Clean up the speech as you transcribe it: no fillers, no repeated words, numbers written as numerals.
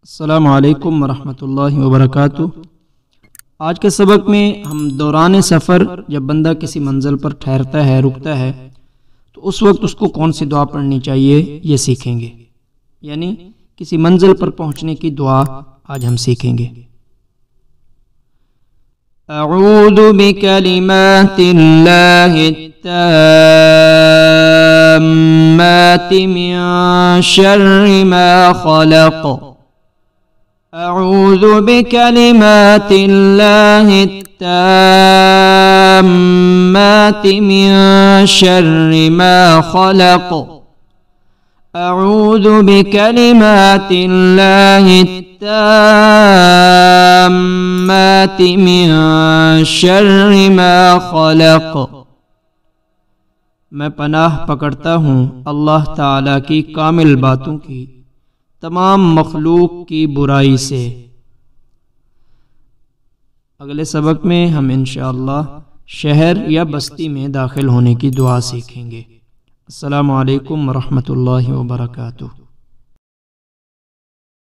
अस्सलामु अलैकुम वरहमतुल्लाहि वबरकातुह। आज के सबक में हम दौरान सफ़र जब बंदा किसी मंजिल पर ठहरता है, रुकता है, तो उस वक्त उसको कौन सी दुआ पढ़नी चाहिए ये सीखेंगे। यानी किसी मंजिल पर पहुंचने की दुआ आज हम सीखेंगे। अऊज़ु बिकलिमातिल्लाहि ताम्माति मिन शर्रि मा खलक़। अऊज़ु बिकलिमातिल्लाहि ताम्माति मिन शर्रि मा खलक़। अऊज़ु बिकलिमातिल्लाहि ताम्माति मिन शर्रि मा खलक़। मैं पनाह पकड़ता हूँ अल्लाह ताला की कामिल बातों की, तमाम मखलूक की बुराई से। अगले सबक में हम इंशाअल्लाह शहर या बस्ती में दाखिल होने की दुआ सीखेंगे। अस्सलामु अलैकुम वरहमतुल्लाहि वबरकातुह।